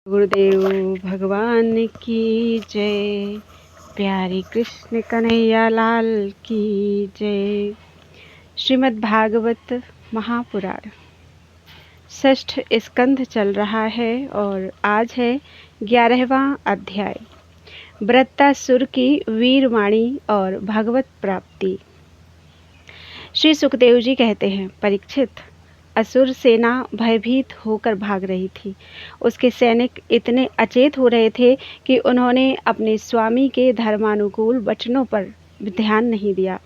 गुरुदेव भगवान की जय। प्यारी कृष्ण कन्हैया लाल की जय। श्रीमद् भागवत महापुराण षष्ठ स्कंध चल रहा है और आज है 11वां अध्याय, वृत्तासुर की वीरवाणी और भगवत प्राप्ति। श्री सुखदेव जी कहते हैं, परीक्षित, असुर सेना भयभीत होकर भाग रही थी। उसके सैनिक इतने अचेत हो रहे थे कि उन्होंने अपने स्वामी के धर्मानुकूल वचनों पर ध्यान नहीं दिया।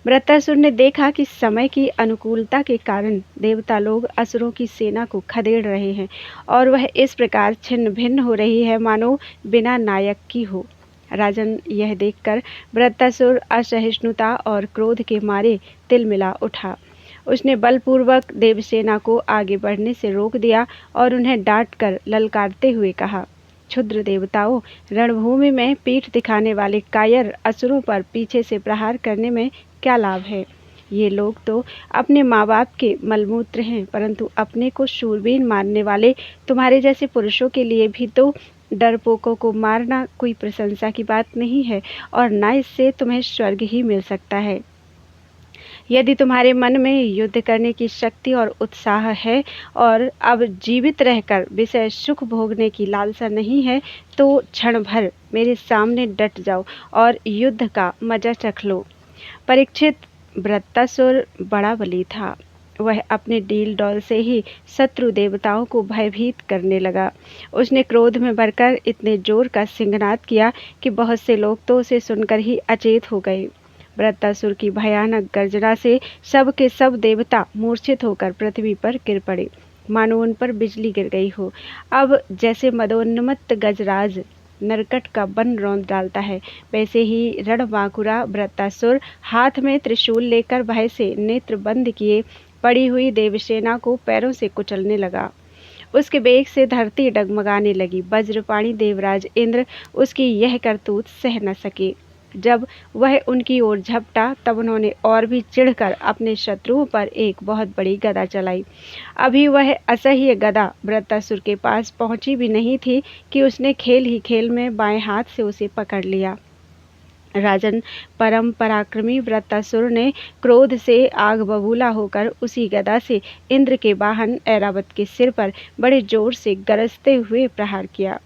वृत्तासुर ने देखा कि समय की अनुकूलता के कारण देवता लोग असुरों की सेना को खदेड़ रहे हैं और वह इस प्रकार छिन्न भिन्न हो रही है मानो बिना नायक की हो। राजन, यह देखकर वृत्तासुर असहिष्णुता और क्रोध के मारे तिलमिला उठा। उसने बलपूर्वक देवसेना को आगे बढ़ने से रोक दिया और उन्हें डांटकर ललकारते हुए कहा, क्षुद्र देवताओं, रणभूमि में पीठ दिखाने वाले कायर असुरों पर पीछे से प्रहार करने में क्या लाभ है। ये लोग तो अपने माँ बाप के मलमूत्र हैं, परंतु अपने को शूरवीर मानने वाले तुम्हारे जैसे पुरुषों के लिए भी तो डरपोकों को मारना कोई प्रशंसा की बात नहीं है और न इससे तुम्हें स्वर्ग ही मिल सकता है। यदि तुम्हारे मन में युद्ध करने की शक्ति और उत्साह है और अब जीवित रहकर विषय सुख भोगने की लालसा नहीं है, तो क्षण भर मेरे सामने डट जाओ और युद्ध का मजा चख लो। परीक्षित, वृत्तासुर बड़ा बली था। वह अपने डील डौल से ही शत्रु देवताओं को भयभीत करने लगा। उसने क्रोध में भरकर इतने जोर का सिंहनाद किया कि बहुत से लोग तो उसे सुनकर ही अचेत हो गए। वृत्तासुर की भयानक गर्जना से सब के सब देवता मूर्छित होकर पृथ्वी पर गिर पड़े, मानो उन पर बिजली गिर गई हो। अब जैसे मदोन्मत्त गजराज नरकट का बन रौंद डालता है, वैसे ही रणबांकुरा वृत्तासुर हाथ में त्रिशूल लेकर भय से नेत्र बंद किए पड़ी हुई देवसेना को पैरों से कुचलने लगा। उसके वेग से धरती डगमगाने लगी। वज्रपाणी देवराज इंद्र उसकी यह करतूत सह न सके। जब वह उनकी ओर झपटा तब उन्होंने और भी चिढ़कर अपने शत्रुओं पर एक बहुत बड़ी गदा चलाई। अभी वह असह्य गदा वृत्तासुर के पास पहुंची भी नहीं थी कि उसने खेल ही खेल में बाएं हाथ से उसे पकड़ लिया। राजन, परम पराक्रमी वृत्तासुर ने क्रोध से आग बबूला होकर उसी गदा से इंद्र के वाहन ऐरावत के सिर पर बड़े जोर से गरजते हुए प्रहार किया।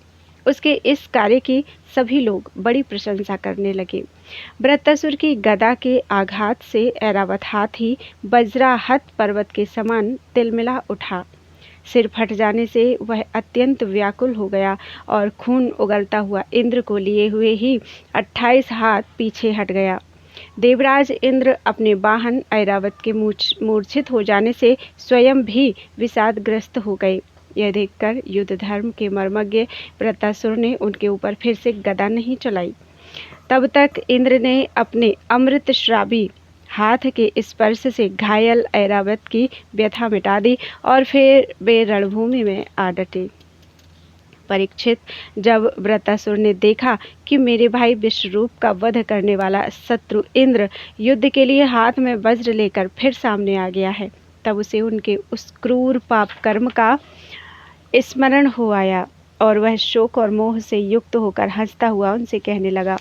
उसके इस कार्य की सभी लोग बड़ी प्रशंसा करने लगे। वृत्तासुर की गदा के आघात से ऐरावत हाथी वज्राहत पर्वत के समान तिलमिला उठा। सिर फट जाने से वह अत्यंत व्याकुल हो गया और खून उगलता हुआ इंद्र को लिए हुए ही 28 हाथ पीछे हट गया। देवराज इंद्र अपने वाहन ऐरावत के मूर्छित हो जाने से स्वयं भी विषादग्रस्त हो गए। यह देखकर युद्ध धर्म के मर्मज्ञ वृत्तासुर ने उनके ऊपर फिर से गदा नहीं चलाई। तब तक इंद्र ने अपने अमृत श्रावी हाथ के स्पर्श से घायल ऐरावत की व्यथा मिटा दी और फिर वे रणभूमि में आ डटे। परीक्षित, जब वृत्तासुर ने देखा कि मेरे भाई विश्वरूप का वध करने वाला शत्रु इंद्र युद्ध के लिए हाथ में वज्र लेकर फिर सामने आ गया है, तब उसे उनके उस क्रूर पाप कर्म का स्मरण हो आया और वह शोक और मोह से युक्त होकर हंसता हुआ उनसे कहने लगा।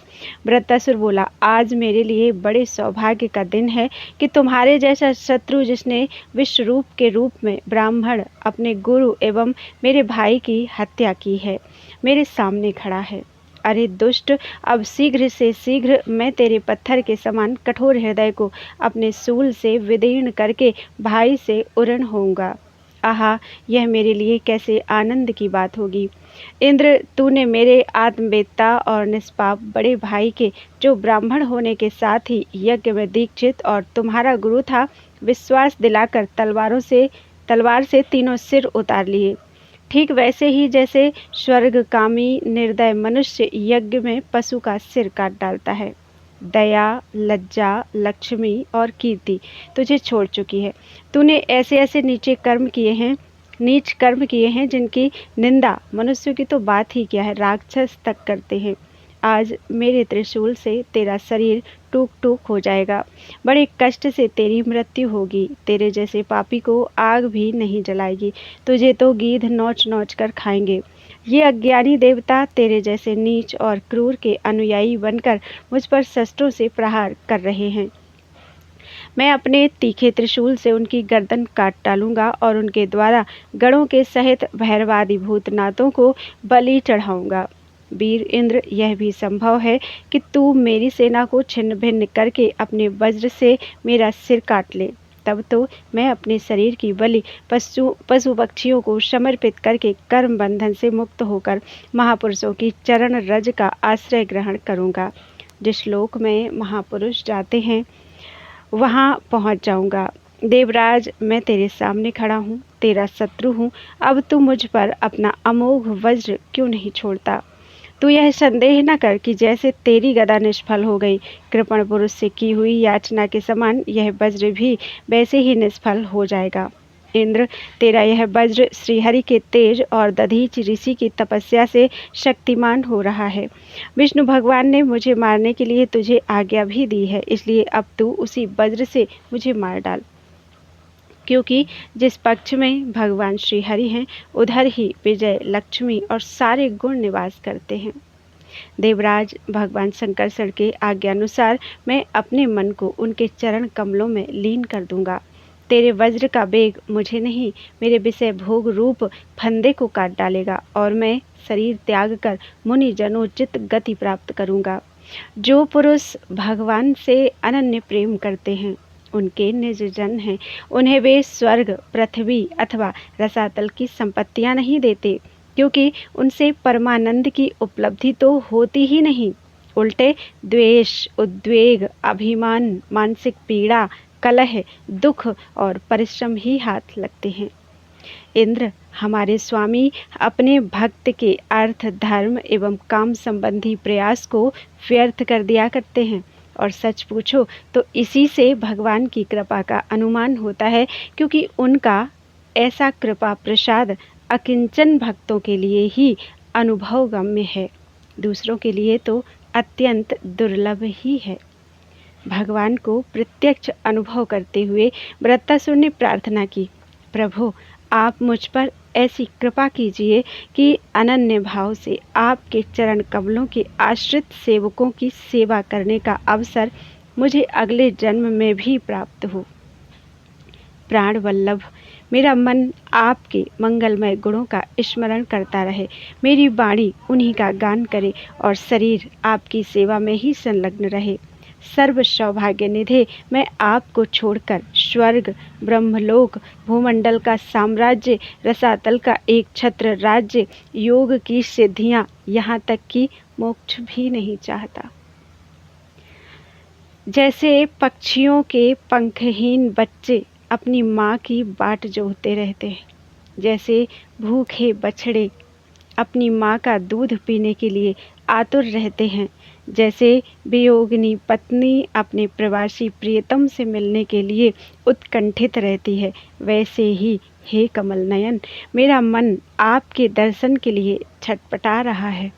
वृत्तासुर बोला, आज मेरे लिए बड़े सौभाग्य का दिन है कि तुम्हारे जैसा शत्रु, जिसने विश्वरूप के रूप में ब्राह्मण अपने गुरु एवं मेरे भाई की हत्या की है, मेरे सामने खड़ा है। अरे दुष्ट, अब शीघ्र से शीघ्र मैं तेरे पत्थर के समान कठोर हृदय को अपने शूल से विदीर्ण करके भाई से उरण होऊंगा। आहा, यह मेरे लिए कैसे आनंद की बात होगी। इंद्र, तूने मेरे आत्मवेत्ता और निष्पाप बड़े भाई के, जो ब्राह्मण होने के साथ ही यज्ञ में दीक्षित और तुम्हारा गुरु था, विश्वास दिलाकर तलवार से तीनों सिर उतार लिए। ठीक वैसे ही जैसे स्वर्गकामी निर्दय मनुष्य यज्ञ में पशु का सिर काट डालता है। दया, लज्जा, लक्ष्मी और कीर्ति तुझे छोड़ चुकी है। तूने ऐसे ऐसे नीच कर्म किए हैं जिनकी निंदा मनुष्यों की तो बात ही क्या है, राक्षस तक करते हैं। आज मेरे त्रिशूल से तेरा शरीर टूक टूक हो जाएगा। बड़े कष्ट से तेरी मृत्यु होगी। तेरे जैसे पापी को आग भी नहीं जलाएगी। तुझे तो गीध नोच नोच कर खाएंगे। ये अज्ञानी देवता तेरे जैसे नीच और क्रूर के अनुयायी बनकर मुझ पर शस्त्रों से प्रहार कर रहे हैं। मैं अपने तीखे त्रिशूल से उनकी गर्दन काट डालूंगा और उनके द्वारा गणों के सहित भैरवादि भूतनाथों को बलि चढ़ाऊंगा। वीर इंद्र, यह भी संभव है कि तू मेरी सेना को छिन्न भिन्न करके अपने वज्र से मेरा सिर काट ले। तब तो मैं अपने शरीर की बलि पशु पक्षियों को समर्पित करके कर्म बंधन से मुक्त होकर महापुरुषों की चरण रज का आश्रय ग्रहण करूंगा। जिस लोक में महापुरुष जाते हैं वहाँ पहुँच जाऊंगा। देवराज, मैं तेरे सामने खड़ा हूँ, तेरा शत्रु हूँ। अब तू मुझ पर अपना अमोघ वज्र क्यों नहीं छोड़ता? तू यह संदेह न कर कि जैसे तेरी गदा निष्फल हो गई, कृपण पुरुष से की हुई याचना के समान यह वज्र भी वैसे ही निष्फल हो जाएगा। इंद्र, तेरा यह वज्र श्रीहरि के तेज और दधीच ऋषि की तपस्या से शक्तिमान हो रहा है। विष्णु भगवान ने मुझे मारने के लिए तुझे आज्ञा भी दी है, इसलिए अब तू उसी वज्र से मुझे मार डाल। क्योंकि जिस पक्ष में भगवान श्री हरि हैं, उधर ही विजय, लक्ष्मी और सारे गुण निवास करते हैं। देवराज, भगवान शंकरषण के आज्ञानुसार मैं अपने मन को उनके चरण कमलों में लीन कर दूंगा। तेरे वज्र का वेग मुझे नहीं, मेरे विषय भोग रूप फंदे को काट डालेगा और मैं शरीर त्याग कर मुनि जनोचित गति प्राप्त करूंगा। जो पुरुष भगवान से अनन्य प्रेम करते हैं, उनके निज जन हैं, उन्हें वे स्वर्ग, पृथ्वी अथवा रसातल की संपत्तियां नहीं देते, क्योंकि उनसे परमानंद की उपलब्धि तो होती ही नहीं। उल्टे द्वेष, उद्वेग, अभिमान, मानसिक पीड़ा, कलह, दुख और परिश्रम ही हाथ लगते हैं। इंद्र, हमारे स्वामी अपने भक्त के अर्थ, धर्म एवं काम संबंधी प्रयास को व्यर्थ कर दिया करते हैं, और सच पूछो तो इसी से भगवान की कृपा का अनुमान होता है, क्योंकि उनका ऐसा कृपा प्रसाद अकिंचन भक्तों के लिए ही अनुभवगम्य है, दूसरों के लिए तो अत्यंत दुर्लभ ही है। भगवान को प्रत्यक्ष अनुभव करते हुए वृत्तासुर ने प्रार्थना की, प्रभु, आप मुझ पर ऐसी कृपा कीजिए कि अनन्य भाव से आपके चरण कमलों के आश्रित सेवकों की सेवा करने का अवसर मुझे अगले जन्म में भी प्राप्त हो। प्राण वल्लभ, मेरा मन आपके मंगलमय गुणों का स्मरण करता रहे, मेरी वाणी उन्हीं का गान करे और शरीर आपकी सेवा में ही संलग्न रहे। सर्व सौभाग्य निधे, मैं आपको छोड़कर स्वर्ग, ब्रह्मलोक, भूमंडल का साम्राज्य, रसातल का एक छत्र राज्य, योग की सिद्धियां, यहाँ तक कि मोक्ष भी नहीं चाहता। जैसे पक्षियों के पंखहीन बच्चे अपनी माँ की बाट जोहते रहते हैं, जैसे भूखे बछड़े अपनी माँ का दूध पीने के लिए आतुर रहते हैं, जैसे वियोगिनी पत्नी अपने प्रवासी प्रियतम से मिलने के लिए उत्कंठित रहती है, वैसे ही हे कमल नयन, मेरा मन आपके दर्शन के लिए छटपटा रहा है।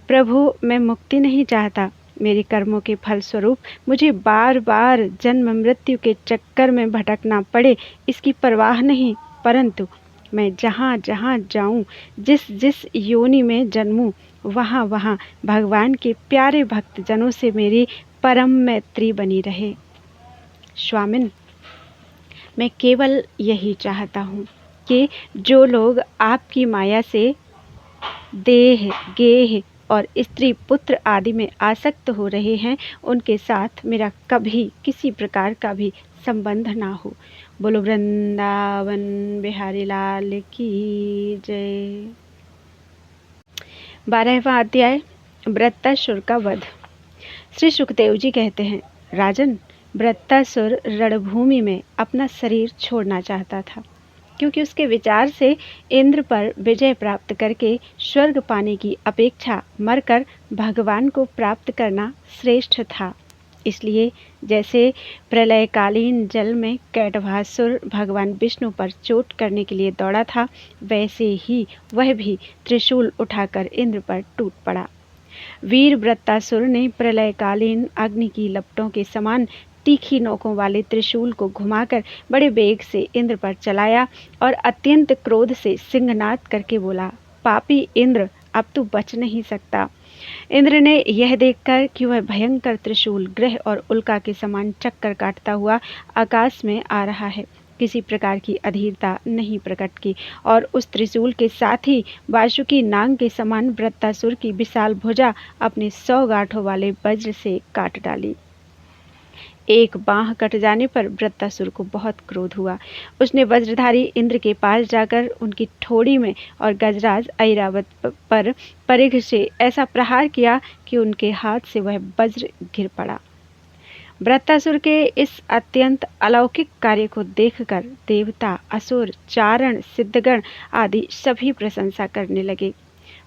प्रभु, मैं मुक्ति नहीं चाहता, मेरे कर्मों के फलस्वरूप मुझे बार बार जन्म मृत्यु के चक्कर में भटकना पड़े, इसकी परवाह नहीं, परंतु मैं जहाँ जहाँ जाऊँ, जिस जिस योनि में जन्मूँ, वहाँ वहाँ भगवान के प्यारे भक्तजनों से मेरी परम मैत्री बनी रहे। स्वामिन, मैं केवल यही चाहता हूँ कि जो लोग आपकी माया से देह, गेह और स्त्री पुत्र आदि में आसक्त हो रहे हैं, उनके साथ मेरा कभी किसी प्रकार का भी संबंध ना हो। बोलो वृंदावन बिहारी लाल की जय। 12वां अध्याय, वृत्तासुर का वध। श्री सुखदेव जी कहते हैं, राजन, वृत्तासुर रणभूमि में अपना शरीर छोड़ना चाहता था, क्योंकि उसके विचार से इंद्र पर विजय प्राप्त करके स्वर्ग पाने की अपेक्षा मरकर भगवान को प्राप्त करना श्रेष्ठ था। इसलिए जैसे प्रलयकालीन जल में कैटभासुर भगवान विष्णु पर चोट करने के लिए दौड़ा था, वैसे ही वह भी त्रिशूल उठाकर इंद्र पर टूट पड़ा। वीर वृत्तासुर ने प्रलयकालीन अग्नि की लपटों के समान तीखी नोकों वाले त्रिशूल को घुमाकर बड़े वेग से इंद्र पर चलाया और अत्यंत क्रोध से सिंहनाद करके बोला, पापी इंद्र अब तू बच नहीं सकता। इंद्र ने यह देखकर कि वह भयंकर त्रिशूल ग्रह और उल्का के समान चक्कर काटता हुआ आकाश में आ रहा है, किसी प्रकार की अधीरता नहीं प्रकट की और उस त्रिशूल के साथ ही वासुकी नाग के समान वृत्तासुर की विशाल भुजा अपने 100 गांठों वाले वज्र से काट डाली। एक बाँह कट जाने पर वृत्तासुर को बहुत क्रोध हुआ। उसने वज्रधारी इंद्र के पास जाकर उनकी ठोड़ी में और गजराज ऐरावत पर परिघ से ऐसा प्रहार किया कि उनके हाथ से वह वज्र गिर पड़ा। वृत्तासुर के इस अत्यंत अलौकिक कार्य को देखकर देवता, असुर, चारण, सिद्धगण आदि सभी प्रशंसा करने लगे,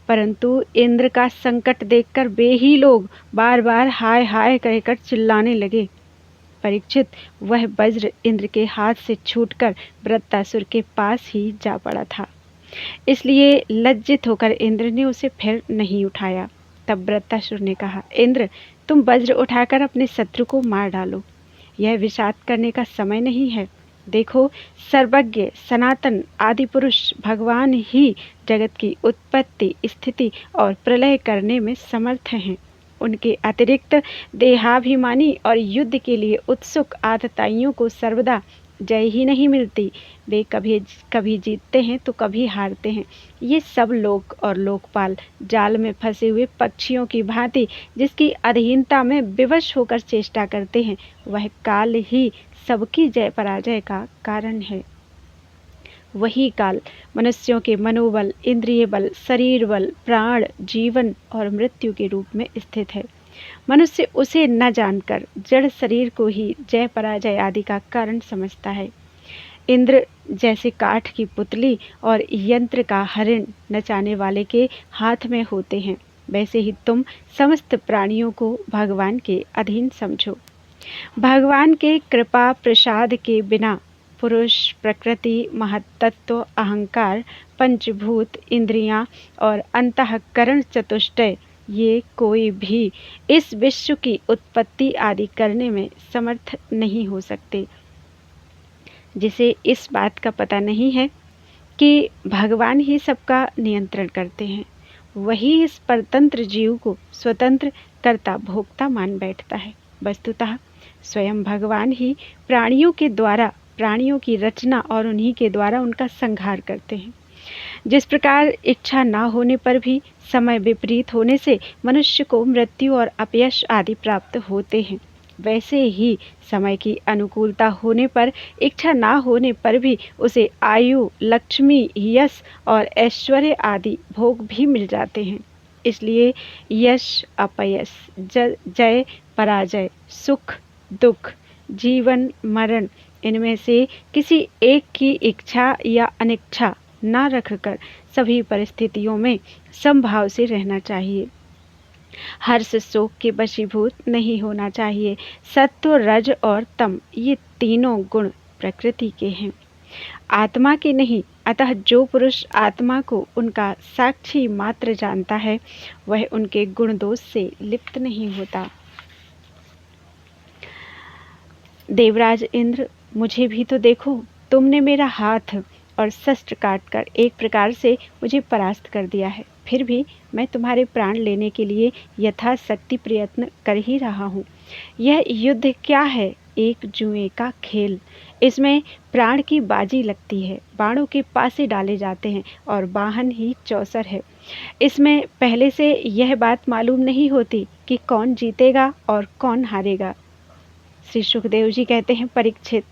परंतु इंद्र का संकट देखकर वे ही लोग बार बार हाय हाय कहकर चिल्लाने लगे। परीक्षित, वह वज्र इंद्र के हाथ से छूटकर वृत्तासुर के पास ही जा पड़ा था, इसलिए लज्जित होकर इंद्र ने उसे फिर नहीं उठाया। तब वृत्तासुर ने कहा, इंद्र, तुम वज्र उठाकर अपने शत्रु को मार डालो, यह विषाद करने का समय नहीं है। देखो, सर्वज्ञ सनातन आदि पुरुष भगवान ही जगत की उत्पत्ति, स्थिति और प्रलय करने में समर्थ हैं। उनके अतिरिक्त देहाभिमानी और युद्ध के लिए उत्सुक आतताइयों को सर्वदा जय ही नहीं मिलती। वे कभी जीतते हैं तो कभी हारते हैं। ये सब लोक और लोकपाल जाल में फंसे हुए पक्षियों की भांति जिसकी अधीनता में विवश होकर चेष्टा करते हैं, वह काल ही सबकी जय पराजय का कारण है। वही काल मनुष्यों के मनोबल, इंद्रिय बल, शरीर बल, प्राण, जीवन और मृत्यु के रूप में स्थित है। मनुष्य उसे न जानकर जड़ शरीर को ही जय पराजय आदि का कारण समझता है। इंद्र जैसे काठ की पुतली और यंत्र का हरिण नचाने वाले के हाथ में होते हैं, वैसे ही तुम समस्त प्राणियों को भगवान के अधीन समझो। भगवान के कृपा प्रसाद के बिना पुरुष, प्रकृति, महत्तत्व, अहंकार, पंचभूत, इंद्रियां और अंतःकरण चतुष्टय, ये कोई भी इस विश्व की उत्पत्ति आदि करने में समर्थ नहीं हो सकते। जिसे इस बात का पता नहीं है कि भगवान ही सबका नियंत्रण करते हैं, वही इस परतंत्र जीव को स्वतंत्र कर्ता भोक्ता मान बैठता है। वस्तुतः स्वयं भगवान ही प्राणियों की रचना और उन्हीं के द्वारा उनका संहार करते हैं। जिस प्रकार इच्छा ना होने पर भी समय विपरीत होने से मनुष्य को मृत्यु और अपयश आदि प्राप्त होते हैं, वैसे ही समय की अनुकूलता होने पर, इच्छा ना होने पर भी उसे आयु, लक्ष्मी, यश और ऐश्वर्य आदि भोग भी मिल जाते हैं। इसलिए यश अपयश, जय पराजय, सुख दुख, जीवन मरण, इनमें से किसी एक की इच्छा या अनिच्छा न रखकर सभी परिस्थितियों में समभाव से रहना चाहिए। हर्ष शोक के वशीभूत नहीं होना चाहिए। सत्व, रज और तम, ये तीनों गुण प्रकृति के हैं, आत्मा के नहीं। अतः जो पुरुष आत्मा को उनका साक्षी मात्र जानता है, वह उनके गुण दोष से लिप्त नहीं होता। देवराज इंद्र, मुझे भी तो देखो, तुमने मेरा हाथ और शस्त्र काटकर एक प्रकार से मुझे परास्त कर दिया है, फिर भी मैं तुम्हारे प्राण लेने के लिए यथाशक्ति प्रयत्न कर ही रहा हूँ। यह युद्ध क्या है? एक जुए का खेल। इसमें प्राण की बाजी लगती है, बाणों के पासे डाले जाते हैं और वाहन ही चौसर है। इसमें पहले से यह बात मालूम नहीं होती कि कौन जीतेगा और कौन हारेगा। श्री सुखदेव जी कहते हैं, परीक्षित,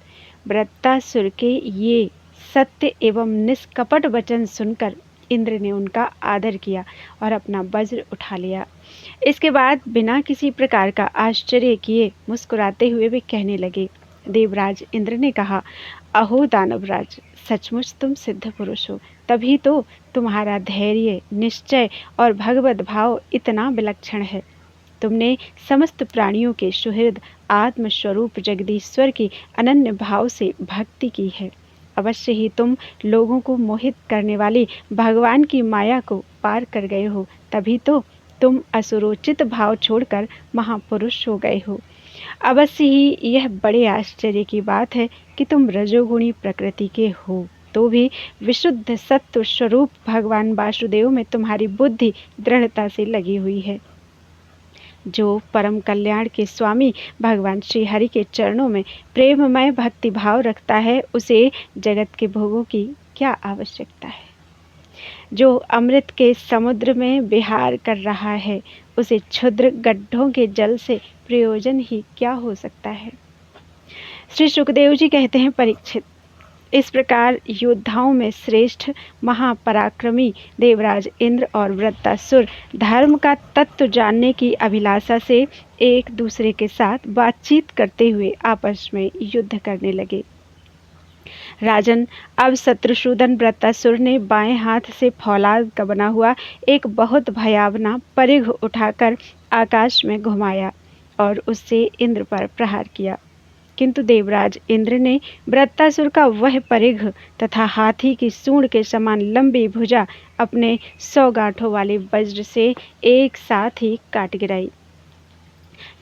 वृत्तासुर के ये सत्य एवं निष्कपट वचन सुनकर इंद्र ने उनका आदर किया और अपना वज्र उठा लिया। इसके बाद बिना किसी प्रकार का आश्चर्य किए मुस्कुराते हुए वे कहने लगे। देवराज इंद्र ने कहा, अहो दानवराज, सचमुच तुम सिद्ध पुरुष हो, तभी तो तुम्हारा धैर्य, निश्चय और भगवत भाव इतना विलक्षण है। तुमने समस्त प्राणियों के सुहृद आत्मस्वरूप जगदीश्वर की अनन्य भाव से भक्ति की है। अवश्य ही तुम लोगों को मोहित करने वाली भगवान की माया को पार कर गए हो, तभी तो तुम असुरोचित भाव छोड़कर महापुरुष हो गए हो। अवश्य ही यह बड़े आश्चर्य की बात है कि तुम रजोगुणी प्रकृति के हो, तो भी विशुद्ध सत्व स्वरूप भगवान वासुदेव में तुम्हारी बुद्धि दृढ़ता से लगी हुई है। जो परम कल्याण के स्वामी भगवान श्री हरि के चरणों में प्रेममय भक्ति भाव रखता है, उसे जगत के भोगों की क्या आवश्यकता है। जो अमृत के समुद्र में विहार कर रहा है, उसे क्षुद्र गड्ढों के जल से प्रयोजन ही क्या हो सकता है। श्री सुखदेव जी कहते हैं, परीक्षित, इस प्रकार योद्धाओं में श्रेष्ठ महापराक्रमी देवराज इंद्र और वृत्तासुर धर्म का तत्व जानने की अभिलाषा से एक दूसरे के साथ बातचीत करते हुए आपस में युद्ध करने लगे। राजन, अब शत्रुसूदन वृत्तासुर ने बाएं हाथ से फौलाद का बना हुआ एक बहुत भयावना परिघ उठाकर आकाश में घुमाया और उससे इंद्र पर प्रहार किया। किंतु देवराज इंद्र ने वृत्तासुर का वह परिघ तथा हाथी की सूंड के समान लंबी भुजा अपने 100 गांठों वाले वज्र से एक साथ ही काट गिराई।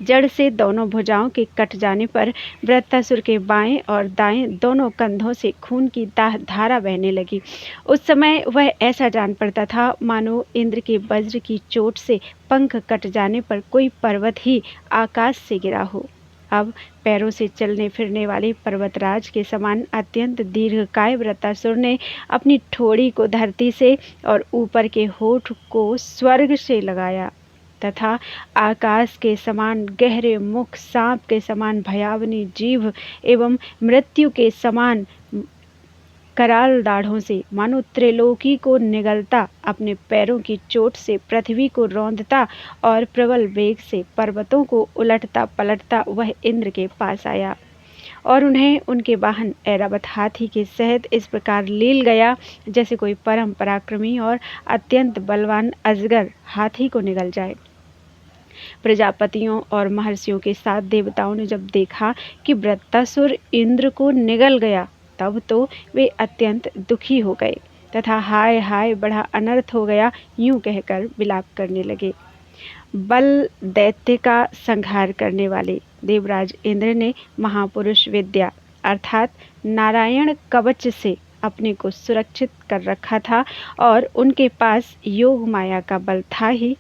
जड़ से दोनों भुजाओं के कट जाने पर वृत्तासुर के बाएं और दाएं दोनों कंधों से खून की धारा बहने लगी। उस समय वह ऐसा जान पड़ता था मानो इंद्र के वज्र की चोट से पंख कट जाने पर कोई पर्वत ही आकाश से गिरा हो। अब पैरों से चलने फिरने वाले पर्वतराज के समान अत्यंत दीर्घकाय वृत्तासुर ने अपनी ठोड़ी को धरती से और ऊपर के होठ को स्वर्ग से लगाया तथा आकाश के समान गहरे मुख, सांप के समान भयावनी जीभ एवं मृत्यु के समान कराल दाढ़ों से मानो त्रिलोकी को निगलता अपने पैरों की चोट से पृथ्वी को रौंदता और प्रबल वेग से पर्वतों को उलटता पलटता वह इंद्र के पास आया और उन्हें उनके वाहन ऐरावत हाथी के सहित इस प्रकार लील गया जैसे कोई परम पराक्रमी और अत्यंत बलवान अजगर हाथी को निगल जाए। प्रजापतियों और महर्षियों के साथ देवताओं ने जब देखा कि वृत्तासुर इंद्र को निगल गया, तब तो वे अत्यंत दुखी हो गए तथा हाय हाय बड़ा अनर्थ हो गया यूं कहकर विलाप करने लगे। बल दैत्य का संहार करने वाले देवराज इंद्र ने महापुरुष विद्या अर्थात नारायण कवच से अपने को सुरक्षित कर रखा था और उनके पास योग माया का बल था ही,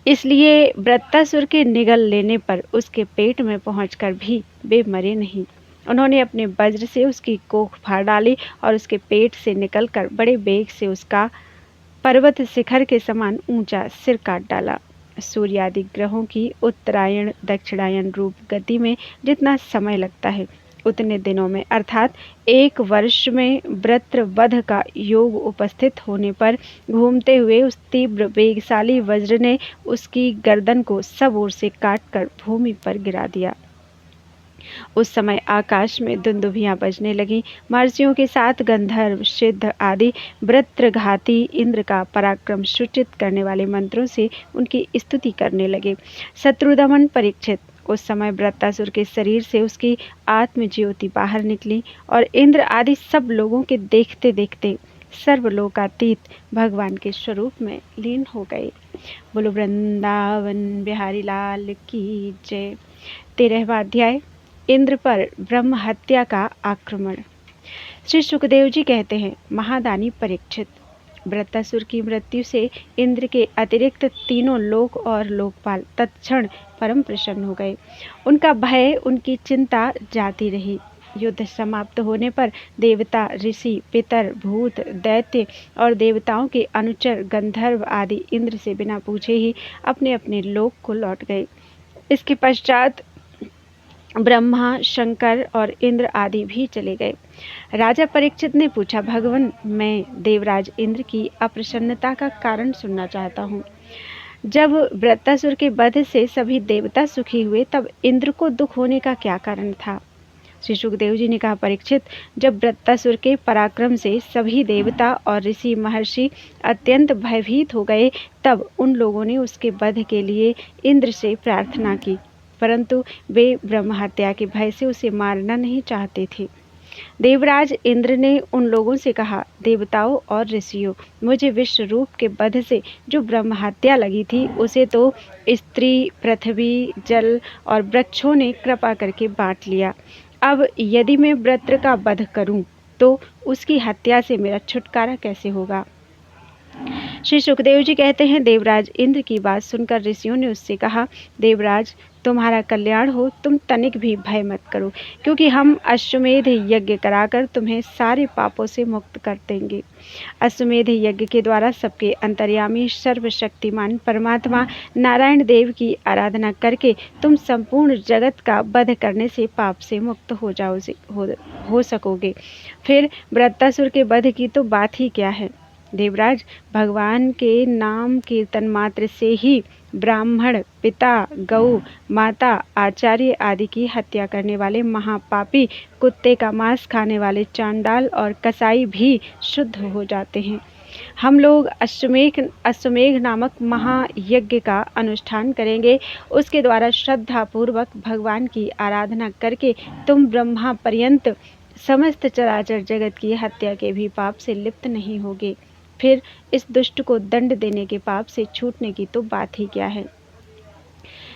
इसलिए वृत्तासुर के निगल लेने पर उसके पेट में पहुंचकर भी वे मरे नहीं। उन्होंने अपने वज्र से उसकी कोख फाड़ डाली और उसके पेट से निकलकर बड़े वेग से उसका पर्वत शिखर के समान ऊंचा सिर काट डाला। सूर्य आदि ग्रहों की उत्तरायण दक्षिणायन रूप गति में जितना समय लगता है, उतने दिनों में अर्थात 1 वर्ष में वृत्रवध का योग उपस्थित होने पर घूमते हुए उस तीव्र वेगशाली वज्र ने उसकी गर्दन को सब ओर से काटकर भूमि पर गिरा दिया। उस समय आकाश में दुंदुभियां बजने लगी। महर्षियों के साथ गंधर्व, सिद्ध आदि वृत्रघाती इंद्र का पराक्रम सूचित करने वाले मंत्रों से उनकी स्तुति करने लगे। शत्रुदमन परीक्षित, उस समय वृत्तासुर के शरीर से उसकी आत्मज्योति बाहर निकली और इंद्र आदि सब लोगों के देखते देखते सर्वलोकातीत भगवान के स्वरूप में लीन हो गए। बोलो वृंदावन बिहारी लाल की जय। 13वां अध्याय, इंद्र पर ब्रह्म हत्या का आक्रमण। श्री सुखदेव जी कहते हैं, महादानी परीक्षित, वृत्तासुर की मृत्यु से इंद्र के अतिरिक्त तीनों लोक और लोकपाल तत्क्षण परम प्रसन्न हो गए। उनका भय, उनकी चिंता जाती रही। युद्ध समाप्त होने पर देवता, ऋषि, पितर, भूत, दैत्य और देवताओं के अनुचर गंधर्व आदि इंद्र से बिना पूछे ही अपने अपने लोक को लौट गए। इसके पश्चात ब्रह्मा, शंकर और इंद्र आदि भी चले गए। राजा परीक्षित ने पूछा, भगवान, मैं देवराज इंद्र की अप्रसन्नता का कारण सुनना चाहता हूँ। जब वृत्तासुर के वध से सभी देवता सुखी हुए, तब इंद्र को दुख होने का क्या कारण था? श्री सुखदेव जी ने कहा, परीक्षित, जब वृत्तासुर के पराक्रम से सभी देवता और ऋषि महर्षि अत्यंत भयभीत हो गए, तब उन लोगों ने उसके वध के लिए इंद्र से प्रार्थना की, परंतु वे ब्रह्म हत्या के भय से उसे मारना नहीं चाहते थे। देवराज इंद्र ने उन लोगों से कहा, देवताओं और ऋषियों, मुझे विश्व रूप के वध से जो ब्रह्म हत्या लगी थी, उसे तो स्त्री, पृथ्वी, जल और वृक्षों ने कृपा करके बांट लिया। अब यदि मैं वृत्र का वध करूं, तो उसकी हत्या से मेरा छुटकारा कैसे होगा। श्री सुखदेव जी कहते हैं, देवराज इंद्र की बात सुनकर ऋषियों ने उससे कहा, देवराज तुम्हारा कल्याण हो, तुम तनिक भी भय मत करो, क्योंकि हम अश्वमेध यज्ञ कराकर तुम्हें सारे पापों से मुक्त कर देंगे। अश्वमेध यज्ञ के द्वारा सबके अंतर्यामी सर्वशक्तिमान परमात्मा नारायण देव की आराधना करके तुम संपूर्ण जगत का वध करने से पाप से मुक्त हो सकोगे। फिर वृत्तासुर के वध की तो बात ही क्या है। देवराज, भगवान के नाम कीर्तन मात्र से ही ब्राह्मण, पिता, गौ माता, आचार्य आदि की हत्या करने वाले महापापी, कुत्ते का मांस खाने वाले चांडाल और कसाई भी शुद्ध हो जाते हैं। हम लोग अश्वमेघ नामक महायज्ञ का अनुष्ठान करेंगे। उसके द्वारा श्रद्धा पूर्वक भगवान की आराधना करके तुम ब्रह्मा पर्यंत समस्त चराचर जगत की हत्या के भी पाप से लिप्त नहीं होगे। फिर इस दुष्ट को दंड देने के पाप से छूटने की तो बात ही क्या है।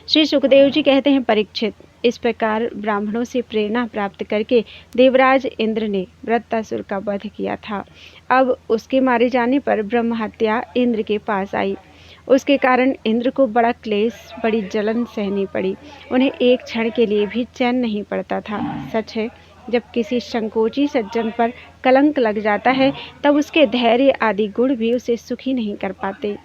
श्री सुखदेव जी कहते हैं, परीक्षित, इस प्रकार ब्राह्मणों से प्रेरणा प्राप्त करके देवराज इंद्र ने वृत्तासुर का वध किया था। अब उसके मारे जाने पर ब्रह्म हत्या इंद्र के पास आई। उसके कारण इंद्र को बड़ा क्लेश, बड़ी जलन सहनी पड़ी। उन्हें एक क्षण के लिए भी चैन नहीं पड़ता था। सच है, जब किसी संकोची सज्जन पर कलंक लग जाता है तब उसके धैर्य आदि गुण भी उसे सुखी नहीं कर पाते।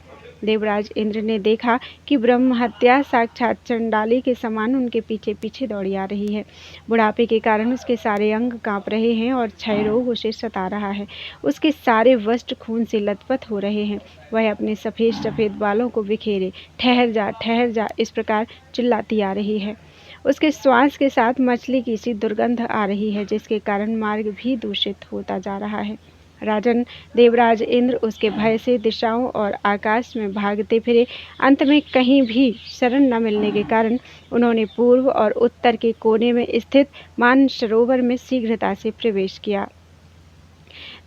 देवराज इंद्र ने देखा कि ब्रह्म हत्या साक्षात चंडाली के समान उनके पीछे पीछे दौड़ी आ रही है। बुढ़ापे के कारण उसके सारे अंग कांप रहे हैं और क्षय रोग उसे सता रहा है। उसके सारे वस्त्र खून से लथपथ हो रहे हैं। वह अपने सफ़ेद सफ़ेद बालों को बिखेरे ठहर जा इस प्रकार चिल्लाती आ रही है। उसके श्वास के साथ मछली की सी दुर्गंध आ रही है, जिसके कारण मार्ग भी दूषित होता जा रहा है। राजन, देवराज इंद्र उसके भय से दिशाओं और आकाश में भागते फिरे। अंत में कहीं भी शरण न मिलने के कारण उन्होंने पूर्व और उत्तर के कोने में स्थित मानसरोवर में शीघ्रता से प्रवेश किया।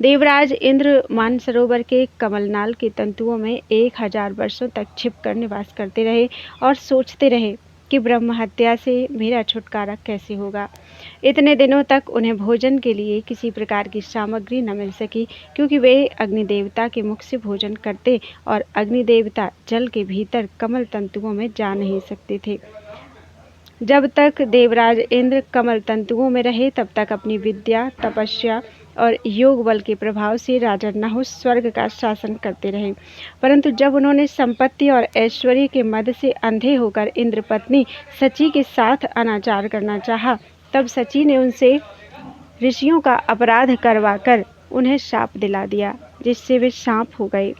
देवराज इंद्र मानसरोवर के कमलनाल के तंतुओं में 1000 वर्षों तक छिपकर निवास करते रहे और सोचते रहे कि ब्रह्म हत्या से मेरा छुटकारा कैसे होगा। इतने दिनों तक उन्हें भोजन के लिए किसी प्रकार की सामग्री न मिल सकी, क्योंकि वे अग्निदेवता के मुख से भोजन करते और अग्निदेवता जल के भीतर कमल तंतुओं में जा नहीं सकते थे। जब तक देवराज इंद्र कमल तंतुओं में रहे तब तक अपनी विद्या, तपस्या और योग बल के प्रभाव से राजा नहुष स्वर्ग का शासन करते रहे। परंतु जब उन्होंने संपत्ति और ऐश्वर्य के मद से अंधे होकर इंद्र पत्नी सची के साथ अनाचार करना चाहा, तब सची ने उनसे ऋषियों का अपराध करवाकर उन्हें शाप दिला दिया, जिससे वे सांप हो गए।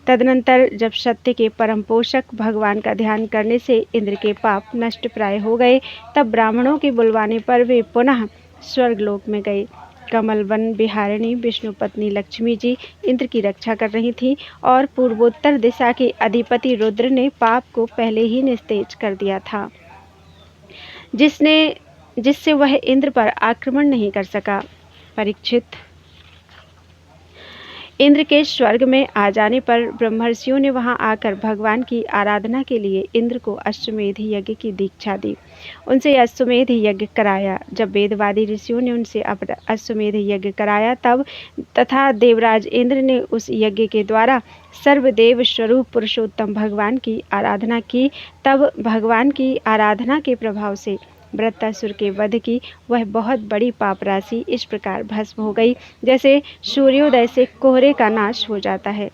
तदनंतर जब सत्य के परम पोषक भगवान का ध्यान करने से इंद्र के पाप नष्ट प्राय हो गए, तब ब्राह्मणों के बुलवाने पर वे पुनः स्वर्गलोक में गए। कमल वन बिहारिणी विष्णु पत्नी लक्ष्मी जी इंद्र की रक्षा कर रही थी और पूर्वोत्तर दिशा के अधिपति रुद्र ने पाप को पहले ही निस्तेज कर दिया था, जिससे वह इंद्र पर आक्रमण नहीं कर सका। परीक्षित, इंद्र के स्वर्ग में आ जाने पर ब्रह्मर्षियों ने वहां आकर भगवान की आराधना के लिए इंद्र को अश्वमेध यज्ञ की दीक्षा दी। उनसे अश्वमेध यज्ञ कराया। जब वेदवादी ऋषियों ने उनसे अश्वमेध यज्ञ कराया तथा देवराज इंद्र ने उस यज्ञ के द्वारा सर्वदेव स्वरूप पुरुषोत्तम भगवान की आराधना की, तब भगवान की आराधना के प्रभाव से वृत्तासुर के वध की वह बहुत बड़ी पाप राशि इस प्रकार भस्म हो गई, जैसे सूर्योदय से कोहरे का नाश हो जाता है।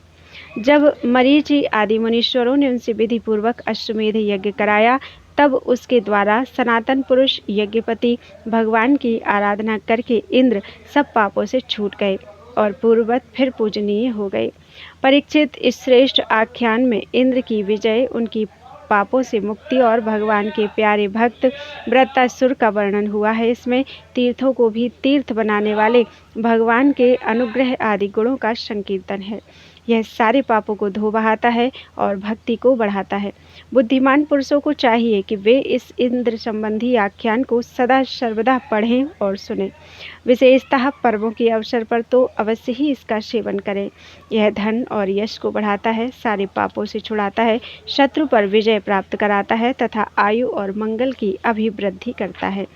जब मरीचि आदि मुनीश्वरों ने उनसे विधि पूर्वक अश्वमेध यज्ञ कराया, तब उसके द्वारा सनातन पुरुष यज्ञपति भगवान की आराधना करके इंद्र सब पापों से छूट गए और पूर्ववत फिर पूजनीय हो गए। परीक्षित, इस श्रेष्ठ आख्यान में इंद्र की विजय, उनकी पापों से मुक्ति और भगवान के प्यारे भक्त वृत्तासुर का वर्णन हुआ है। इसमें तीर्थों को भी तीर्थ बनाने वाले भगवान के अनुग्रह आदि गुणों का संकीर्तन है। यह सारे पापों को धो बहाता है और भक्ति को बढ़ाता है। बुद्धिमान पुरुषों को चाहिए कि वे इस इंद्र संबंधी आख्यान को सदा सर्वदा पढ़ें और सुनें। विशेषतः पर्वों के अवसर पर तो अवश्य ही इसका सेवन करें। यह धन और यश को बढ़ाता है, सारे पापों से छुड़ाता है, शत्रु पर विजय प्राप्त कराता है तथा आयु और मंगल की अभिवृद्धि करता है।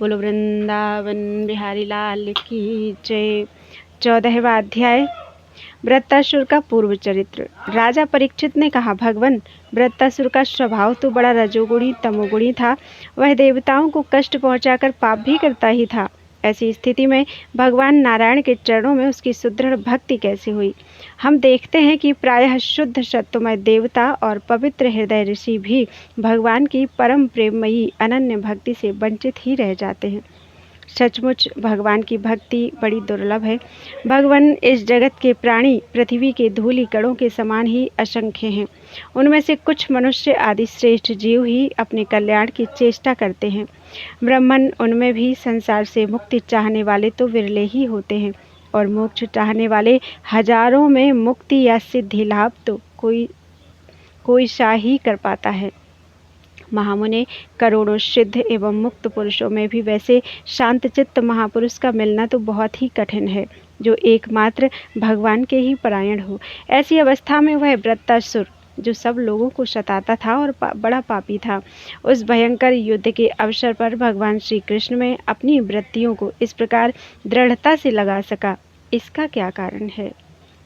बोलो वृंदावन बिहारी लाल की जय। 14वां अध्याय वृत्तासुर का पूर्व चरित्र। राजा परीक्षित ने कहा, भगवान, वृत्तासुर का स्वभाव तो बड़ा रजोगुणी तमोगुणी था। वह देवताओं को कष्ट पहुंचाकर पाप भी करता ही था। ऐसी स्थिति में भगवान नारायण के चरणों में उसकी सुदृढ़ भक्ति कैसे हुई? हम देखते हैं कि प्रायः शुद्ध सत्वमय देवता और पवित्र हृदय ऋषि भी भगवान की परम प्रेममयी अनन्य भक्ति से वंचित ही रह जाते हैं। सचमुच भगवान की भक्ति बड़ी दुर्लभ है। भगवान इस जगत के प्राणी पृथ्वी के धूलि कणों के समान ही असंख्य हैं। उनमें से कुछ मनुष्य आदि श्रेष्ठ जीव ही अपने कल्याण की चेष्टा करते हैं। ब्राह्मण उनमें भी संसार से मुक्ति चाहने वाले तो विरले ही होते हैं, और मोक्ष चाहने वाले हजारों में मुक्ति या सिद्धि लाभ तो कोई सा ही कर पाता है। महामुने, करोड़ों सिद्ध एवं मुक्त पुरुषों में भी वैसे शांतचित्त महापुरुष का मिलना तो बहुत ही कठिन है, जो एकमात्र भगवान के ही परायण हो। ऐसी अवस्था में वह वृत्तासुर, जो सब लोगों को सताता था और बड़ा पापी था, उस भयंकर युद्ध के अवसर पर भगवान श्री कृष्ण में अपनी वृत्तियों को इस प्रकार दृढ़ता से लगा सका। इसका क्या कारण है?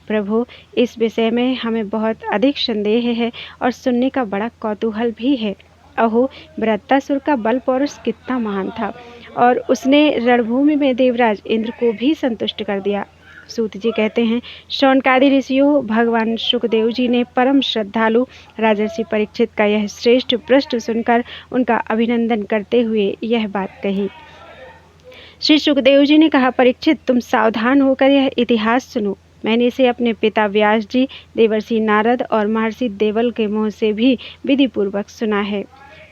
प्रभु, इस विषय में हमें बहुत अधिक संदेह है और सुनने का बड़ा कौतूहल भी है। अहो, वृत्तासुर का बल पौरुष कितना महान था, और उसने रणभूमि में देवराज इंद्र को भी संतुष्ट कर दिया। सूत जी कहते हैं, शौनकादि ऋषियों, भगवान सुखदेव जी ने परम श्रद्धालु राजर्षि परीक्षित का यह श्रेष्ठ प्रश्न सुनकर उनका अभिनंदन करते हुए यह बात कही। श्री सुखदेव जी ने कहा, परीक्षित, तुम सावधान होकर यह इतिहास सुनो। मैंने इसे अपने पिता व्यास जी, देवर्षि नारद और महर्षि देवल के मुँह से भी विधिपूर्वक सुना है।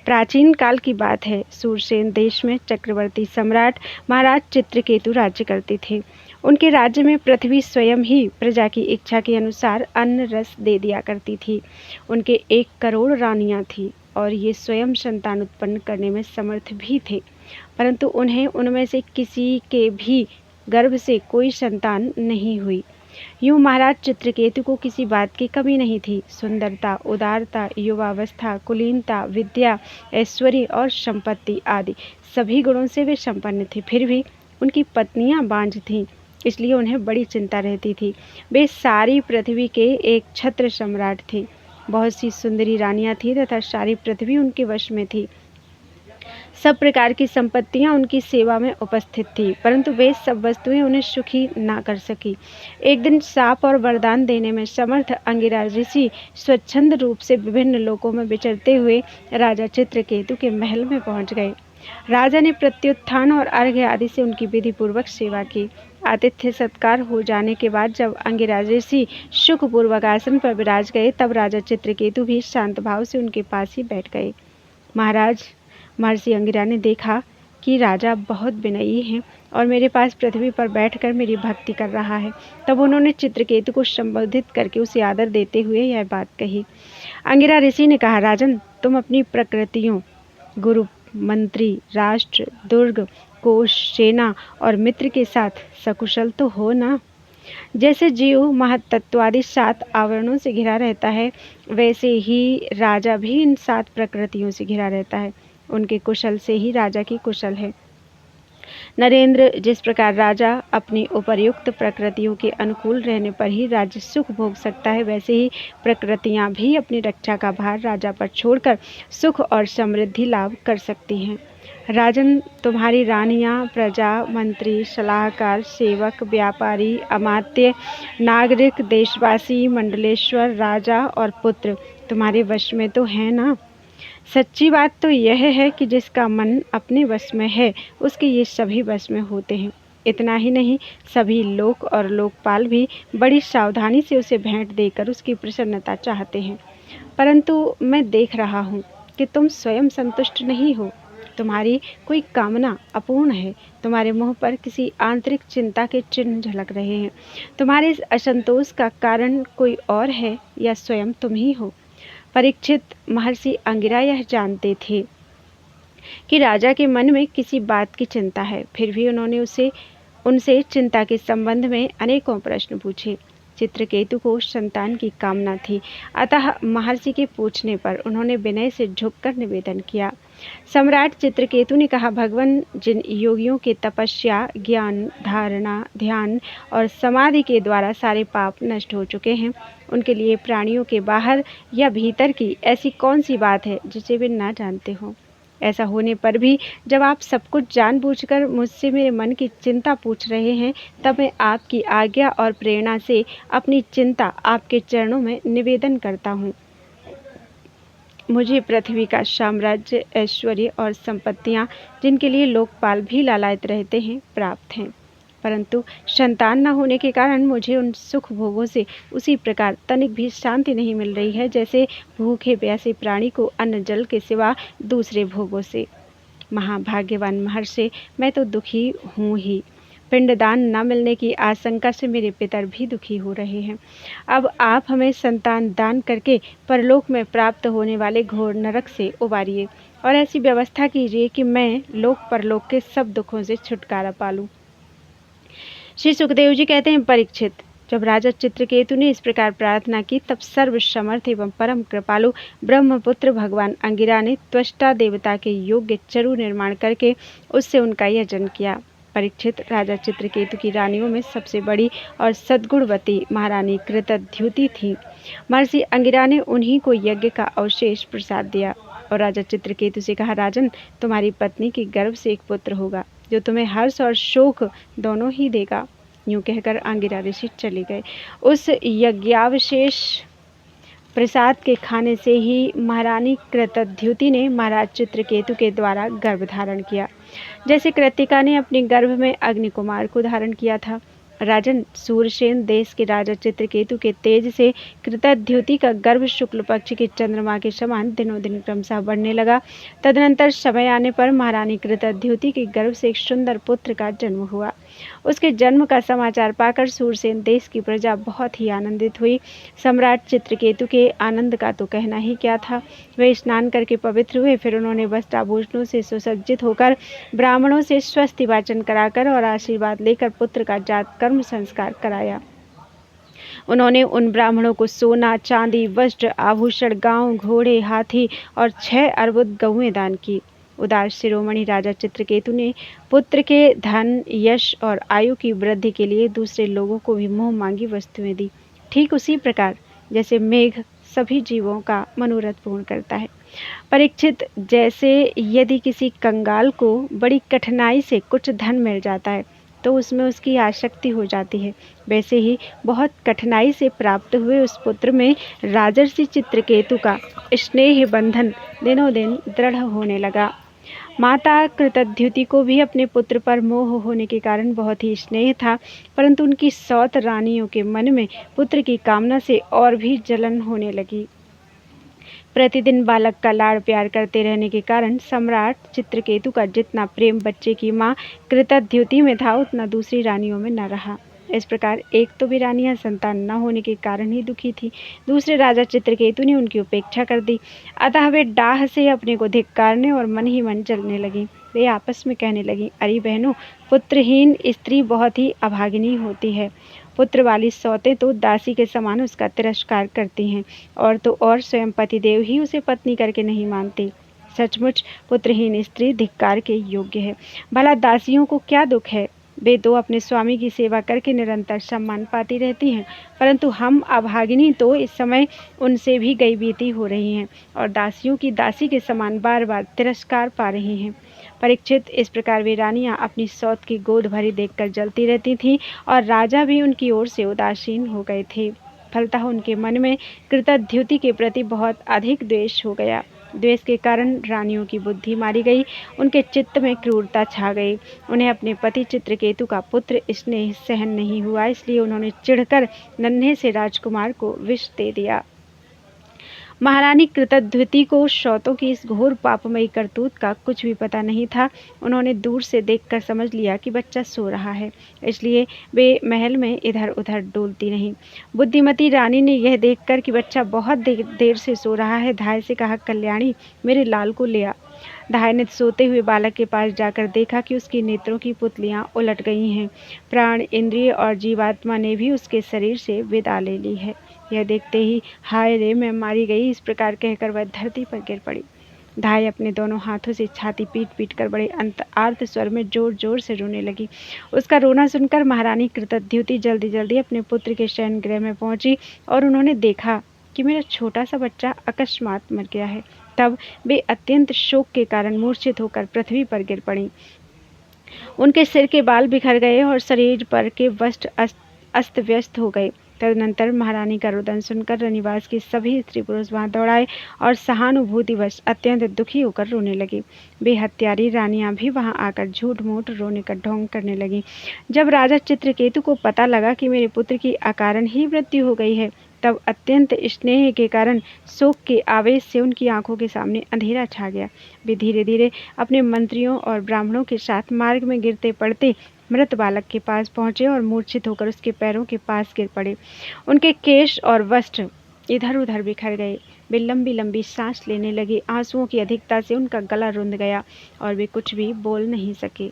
प्राचीन काल की बात है। सूरसेन देश में चक्रवर्ती सम्राट महाराज चित्रकेतु राज्य करते थे। उनके राज्य में पृथ्वी स्वयं ही प्रजा की इच्छा के अनुसार अन्न रस दे दिया करती थी। उनके 1 करोड़ रानियां थीं और ये स्वयं संतान उत्पन्न करने में समर्थ भी थे, परंतु उन्हें उनमें से किसी के भी गर्भ से कोई संतान नहीं हुई। यूँ महाराज चित्रकेतु को किसी बात की कमी नहीं थी। सुंदरता, उदारता, युवावस्था, कुलीनता, विद्या, ऐश्वर्य और संपत्ति आदि सभी गुणों से वे संपन्न थे। फिर भी उनकी पत्नियां बांझ थीं, इसलिए उन्हें बड़ी चिंता रहती थी। वे सारी पृथ्वी के एक छत्र सम्राट थे। बहुत सी सुंदरी रानियां थीं तथा सारी पृथ्वी उनके वश में थी। सब प्रकार की संपत्तियां उनकी सेवा में उपस्थित थी, परंतु वे सब वस्तुएं उन्हें सुखी ना कर सकी। एक दिन शाप और वरदान देने में समर्थ अंगिरा ऋषि स्वच्छंद रूप से विभिन्न लोकों में विचरते हुए राजा चित्रकेतु के महल में पहुंच गए। राजा ने प्रत्युत्थान और अर्घ्य आदि से उनकी विधि पूर्वक सेवा की। आतिथ्य सत्कार हो जाने के बाद जब अंगिरा ऋषि सुखपूर्वक आसन पर विराज गए, तब राजा चित्रकेतु भी शांत भाव से उनके पास ही बैठ गए। महाराज, महर्षि अंगिरा ने देखा कि राजा बहुत विनयी हैं और मेरे पास पृथ्वी पर बैठकर मेरी भक्ति कर रहा है। तब उन्होंने चित्रकेतु को संबोधित करके उसे आदर देते हुए यह बात कही। अंगिरा ऋषि ने कहा, राजन, तुम अपनी प्रकृतियों, गुरु, मंत्री, राष्ट्र, दुर्ग, कोष, सेना और मित्र के साथ सकुशल तो हो ना? जैसे जीव महत्त्वादि 7 आवरणों से घिरा रहता है, वैसे ही राजा भी इन 7 प्रकृतियों से घिरा रहता है। उनके कुशल से ही राजा की कुशल है। नरेंद्र, जिस प्रकार राजा अपनी उपर्युक्त प्रकृतियों के अनुकूल रहने पर ही राज्य सुख भोग सकता है, वैसे ही प्रकृतियां भी अपनी रक्षा का भार राजा पर छोड़कर सुख और समृद्धि लाभ कर सकती हैं। राजन, तुम्हारी रानियां, प्रजा, मंत्री, सलाहकार, सेवक, व्यापारी, अमात्य, नागरिक, देशवासी, मंडलेश्वर, राजा और पुत्र तुम्हारे वश में तो हैं ना? सच्ची बात तो यह है कि जिसका मन अपने वश में है, उसके ये सभी वश में होते हैं। इतना ही नहीं, सभी लोक और लोकपाल भी बड़ी सावधानी से उसे भेंट देकर उसकी प्रसन्नता चाहते हैं। परंतु मैं देख रहा हूँ कि तुम स्वयं संतुष्ट नहीं हो। तुम्हारी कोई कामना अपूर्ण है। तुम्हारे मुँह पर किसी आंतरिक चिंता के चिन्ह झलक रहे हैं। तुम्हारे इस असंतोष का कारण कोई और है या स्वयं तुम ही हो? परीक्षित, महर्षि अंगिरा यह जानते थे कि राजा के मन में किसी बात की चिंता है, फिर भी उन्होंने उनसे चिंता के संबंध में अनेकों प्रश्न पूछे। चित्रकेतु को संतान की कामना थी, अतः महर्षि के पूछने पर उन्होंने विनय से झुककर निवेदन किया। सम्राट चित्रकेतु ने कहा, भगवान, जिन योगियों के तपस्या, ज्ञान, धारणा, ध्यान और समाधि के द्वारा सारे पाप नष्ट हो चुके हैं, उनके लिए प्राणियों के बाहर या भीतर की ऐसी कौन सी बात है जिसे वे ना जानते हो। ऐसा होने पर भी जब आप सब कुछ जानबूझकर मुझसे मेरे मन की चिंता पूछ रहे हैं, तब मैं आपकी आज्ञा और प्रेरणा से अपनी चिंता आपके चरणों में निवेदन करता हूँ। मुझे पृथ्वी का साम्राज्य, ऐश्वर्य और संपत्तियाँ, जिनके लिए लोकपाल भी लालायित रहते हैं, प्राप्त हैं, परंतु संतान न होने के कारण मुझे उन सुख भोगों से उसी प्रकार तनिक भी शांति नहीं मिल रही है जैसे भूखे प्यासे प्राणी को अन्न जल के सिवा दूसरे भोगों से। महाभाग्यवान महर्षि, मैं तो दुखी हूँ ही। पिंडदान न मिलने की आशंका से मेरे पितर भी दुखी हो रहे हैं। अब आप हमें संतान दान करके परलोक में प्राप्त होने वाले घोर नरक से उबारिए और ऐसी व्यवस्था कीजिए कि मैं लोक परलोक के सब दुखों से छुटकारा पालूं। श्री सुखदेव जी कहते हैं, परीक्षित, जब राजा चित्रकेतु ने इस प्रकार प्रार्थना की, तब सर्वसमर्थ एवं परम कृपालु ब्रह्मपुत्र भगवान अंगिरा ने त्वष्टा देवता के योग्य चरु निर्माण करके उससे उनका यजन किया। परीक्षित, राजा चित्रकेतु की रानियों में सबसे बड़ी और सद्गुणवती महारानी कृतद्युति थी। महर्षि अंगिरा ने उन्हीं को यज्ञ का अवशेष प्रसाद दिया और राजा चित्रकेतु से कहा, राजन, तुम्हारी पत्नी के गर्भ से एक पुत्र होगा जो तुम्हें हर्ष और शोक दोनों ही देगा। यूं कहकर अंगिरा ऋषि चले गए। उस यज्ञावशेष प्रसाद के खाने से ही महारानी कृतद्युति ने महाराज चित्रकेतु के द्वारा गर्भ धारण किया, जैसे कृतिका ने अपने गर्भ में अग्निकुमार को धारण किया था। राजन, सूरसेन देश के राजा चित्रकेतु के तेज से कृतद्युति का गर्भ शुक्ल पक्ष के चंद्रमा के समान दिनों दिन क्रमशः बढ़ने लगा। तदनंतर समय आने पर महारानी कृतद्युति के गर्भ से एक सुंदर पुत्र का जन्म हुआ। उसके जन्म का समाचार पाकर सूरसेन देश की प्रजा बहुत ही आनंदित हुई। सम्राट चित्रकेतु के आनंद का तो कहना ही क्या था। वे स्नान करके पवित्र हुए, फिर उन्होंने वस्त्राभूषणों से सुसज्जित होकर ब्राह्मणों से स्वस्ति वाचन कराकर और आशीर्वाद लेकर पुत्र का जात कर्म संस्कार कराया। उन्होंने उन ब्राह्मणों को सोना, चांदी, वस्त्र, आभूषण, गांव, घोड़े, हाथी और 6 अर्बुद गौएं दान की। उदार शिरोमणि राजा चित्रकेतु ने पुत्र के धन, यश और आयु की वृद्धि के लिए दूसरे लोगों को भी मुँह मांगी वस्तुएं दी। ठीक उसी प्रकार जैसे मेघ सभी जीवों का मनोरथ पूर्ण करता है। परीक्षित, जैसे यदि किसी कंगाल को बड़ी कठिनाई से कुछ धन मिल जाता है तो उसमें उसकी आसक्ति हो जाती है, वैसे ही बहुत कठिनाई से प्राप्त हुए उस पुत्र में राजर्षि चित्रकेतु का स्नेह बंधन दिनों दिन दृढ़ होने लगा। माता कृतद्युति को भी अपने पुत्र पर मोह होने के कारण बहुत ही स्नेह था, परंतु उनकी 7 रानियों के मन में पुत्र की कामना से और भी जलन होने लगी। प्रतिदिन बालक का लाड़ प्यार करते रहने के कारण सम्राट चित्रकेतु का जितना प्रेम बच्चे की मां कृतद्युति में था, उतना दूसरी रानियों में न रहा। इस प्रकार एक तो भी रानियां संतान न होने के कारण ही दुखी थी, दूसरे राजा चित्रकेतु ने उनकी उपेक्षा कर दी, अतः वे डाह से अपने को धिक्कारने और मन ही मन जलने लगी। वे आपस में कहने लगी, अरे बहनों, पुत्रहीन स्त्री बहुत ही अभागिनी होती है। पुत्र वाली सौतें तो दासी के समान उसका तिरस्कार करती हैं, और तो और स्वयं पतिदेव ही उसे पत्नी करके नहीं मानते। सचमुच पुत्रहीन स्त्री धिक्कार के योग्य है। भला दासियों को क्या दुख है, वे तो अपने स्वामी की सेवा करके निरंतर सम्मान पाती रहती हैं, परंतु हम अभागिनी तो इस समय उनसे भी गई बीती हो रही हैं और दासियों की दासी के समान बार बार तिरस्कार पा रही हैं। परीक्षित, इस प्रकार वे रानियां अपनी सौत की गोद भरी देखकर जलती रहती थीं और राजा भी उनकी ओर से उदासीन हो गए थे। फलतः उनके मन में कृतद्युति के प्रति बहुत अधिक द्वेष हो गया। द्वेष के कारण रानियों की बुद्धि मारी गई, उनके चित्त में क्रूरता छा गई। उन्हें अपने पति चित्रकेतु का पुत्र स्नेह सहन नहीं हुआ, इसलिए उन्होंने चिढ़कर नन्हे से राजकुमार को विष दे दिया। महारानी कृतद्युति को सौतों की इस घोर पापमयी करतूत का कुछ भी पता नहीं था। उन्होंने दूर से देखकर समझ लिया कि बच्चा सो रहा है, इसलिए वे महल में इधर उधर डोलती नहीं। बुद्धिमती रानी ने यह देखकर कि बच्चा बहुत देर से सो रहा है, धाय से कहा, कल्याणी, मेरे लाल को ले आ। धाय ने सोते हुए बालक के पास जाकर देखा कि उसके नेत्रों की पुतलियां उलट गई हैं। प्राण, इंद्रिय और जीवात्मा ने भी उसके शरीर से विदा ले ली है। यह देखते ही हाय रे मैं मारी गई, इस प्रकार कहकर वह धरती पर गिर पड़ी। धाय अपने दोनों हाथों से छाती पीट पीट कर बड़े आर्त स्वर में जोर जोर से रोने लगी। उसका रोना सुनकर महारानी कृतद्युति जल्दी जल्दी अपने पुत्र के शयन गृह में पहुंची और उन्होंने देखा कि मेरा छोटा सा बच्चा अकस्मात मर गया है। तब वे अत्यंत शोक के कारण मूर्छित होकर पृथ्वी पर गिर पड़ी। उनके सिर के बाल बिखर गए और शरीर पर के वस्त्र अस्त व्यस्त हो गए। तदनंतर महारानी का रुदन सुनकर रनिवास की सभी स्त्री पुरुष वहां दौड़ाए और सहानुभूतिवश अत्यंत दुखी होकर रोने लगे। बेहत्यारी रानियां भी वहां आकर झूठ मूठ रोने का ढोंग करने लगी। जब राजा चित्रकेतु को पता लगा कि मेरे पुत्र की अकारण ही मृत्यु हो गई है, तब अत्यंत स्नेह के कारण शोक के आवेश से उनकी आंखों के सामने अंधेरा छा गया। वे धीरे धीरे अपने मंत्रियों और ब्राह्मणों के साथ मार्ग में गिरते पड़ते मृत बालक के पास पहुंचे और मूर्छित होकर उसके पैरों के पास गिर पड़े। उनके केश और वस्त्र इधर उधर बिखर गए। वे लंबी लंबी सांस लेने लगे। आंसुओं की अधिकता से उनका गला रुंध गया और वे कुछ भी बोल नहीं सके।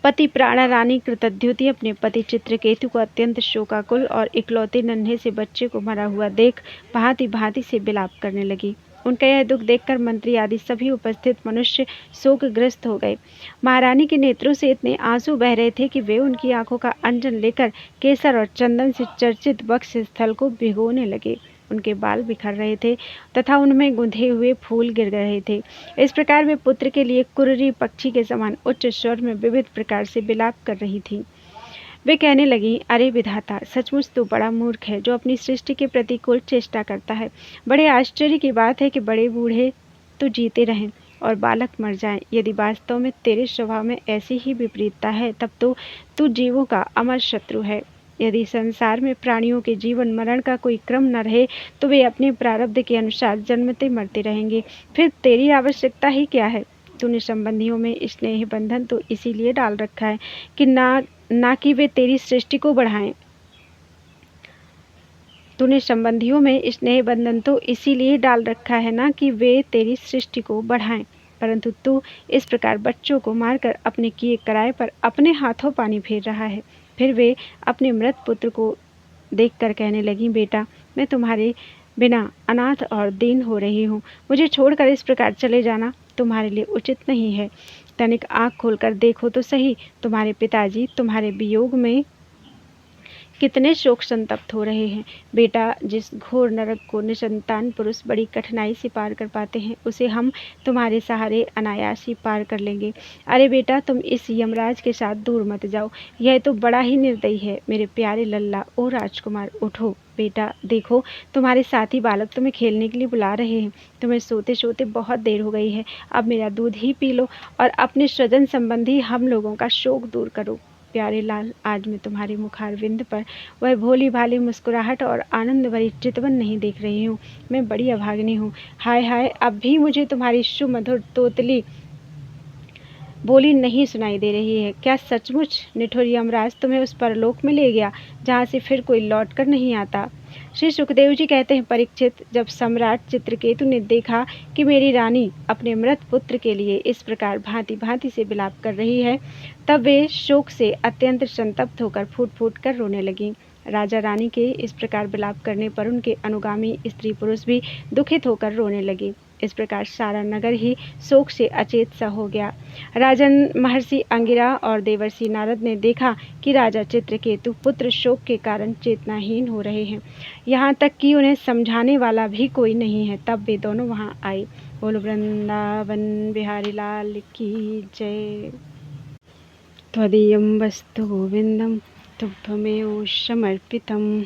पति प्राणा रानी कृतद्युति अपने पति चित्रकेतु को अत्यंत शोकाकुल और इकलौते नन्हे से बच्चे को मरा हुआ देख भांति भांति से विलाप करने लगी। उनका यह दुख देखकर मंत्री आदि सभी उपस्थित मनुष्य शोकग्रस्त हो गए। महारानी के नेत्रों से इतने आंसू बह रहे थे कि वे उनकी आंखों का अंजन लेकर केसर और चंदन से चर्चित वक्ष स्थल को भिगोने लगे। उनके बाल बिखर रहे थे तथा उनमें गुंथे हुए फूल गिर रहे थे। इस प्रकार वे पुत्र के लिए कुर्री पक्षी के समान उच्च स्वर में विविध प्रकार से विलाप कर रही थी। वे कहने लगी, अरे विधाता, सचमुच तो बड़ा मूर्ख है जो अपनी सृष्टि के प्रतिकूल चेष्टा करता है। बड़े आश्चर्य की बात है कि बड़े बूढ़े तो जीते रहें और बालक मर जाएं। यदि वास्तव में तेरे स्वभाव में ऐसी ही विपरीतता है, तब तो तू जीवों का अमर शत्रु है। यदि संसार में प्राणियों के जीवन मरण का कोई क्रम न रहे तो वे अपने प्रारब्ध के अनुसार जन्मते मरते रहेंगे। फिर तेरी आवश्यकता ही क्या है? तूने संबंधियों में स्नेह बंधन तो इसीलिए डाल रखा है कि ना कि वे तेरी सृष्टि को बढ़ाएं। तूने संबंधियों में स्नेह बंधन तो इसीलिए डाल रखा है ना कि वे तेरी सृष्टि को बढ़ाएं, परंतु तू इस प्रकार बच्चों को मारकर अपने किए कराए पर अपने हाथों पानी फेर रहा है। फिर वे अपने मृत पुत्र को देखकर कहने लगी, बेटा, मैं तुम्हारे बिना अनाथ और दीन हो रही हूँ। मुझे छोड़कर इस प्रकार चले जाना तुम्हारे लिए उचित नहीं है। तनिक आँख खोलकर देखो तो सही, तुम्हारे पिताजी तुम्हारे वियोग में कितने शोक संतप्त हो रहे हैं। बेटा, जिस घोर नरक को निसंतान पुरुष बड़ी कठिनाई से पार कर पाते हैं, उसे हम तुम्हारे सहारे अनायास ही पार कर लेंगे। अरे बेटा, तुम इस यमराज के साथ दूर मत जाओ, यह तो बड़ा ही निर्दयी है। मेरे प्यारे लल्ला, ओ राजकुमार, उठो। बेटा देखो, तुम्हारे साथी बालक तुम्हें खेलने के लिए बुला रहे हैं। तुम्हें सोते सोते बहुत देर हो गई है। अब मेरा दूध ही पी लो और अपने स्वजन संबंधी हम लोगों का शोक दूर करो। प्यारे लाल, आज मैं तुम्हारे मुखारविंद पर वह भोली भाली मुस्कुराहट और आनंद भरी चितवन नहीं देख रही हूँ। मैं बड़ी अभागिनी हूँ। हाय हाय, अब भी मुझे तुम्हारी सुमधुर तोतली बोली नहीं सुनाई दे रही है। क्या सचमुच निठुर यमराज तुम्हें उस परलोक में ले गया जहाँ से फिर कोई लौट कर नहीं आता? श्री सुखदेव जी कहते हैं, परीक्षित, जब सम्राट चित्रकेतु ने देखा कि मेरी रानी अपने मृत पुत्र के लिए इस प्रकार भांति भांति से विलाप कर रही है, तब वे शोक से अत्यंत संतप्त होकर फूट फूट कर रोने लगीं। राजा रानी के इस प्रकार विलाप करने पर उनके अनुगामी स्त्री पुरुष भी दुखित होकर रोने लगे। इस प्रकार सारा नगर ही शोक से अचेत सा हो गया। राजन महर्षि अंगिरा और देवर्षि नारद ने देखा कि राजा चित्रकेतु पुत्र शोक के कारण चेतनाहीन हो रहे हैं, यहाँ तक कि उन्हें समझाने वाला भी कोई नहीं है। तब वे दोनों वहाँ आए। बोलो वृंदावन बिहारी लाल की जय। त्वदीयं वस्तु गोविंदम तुभ्यमेव समर्पितम्।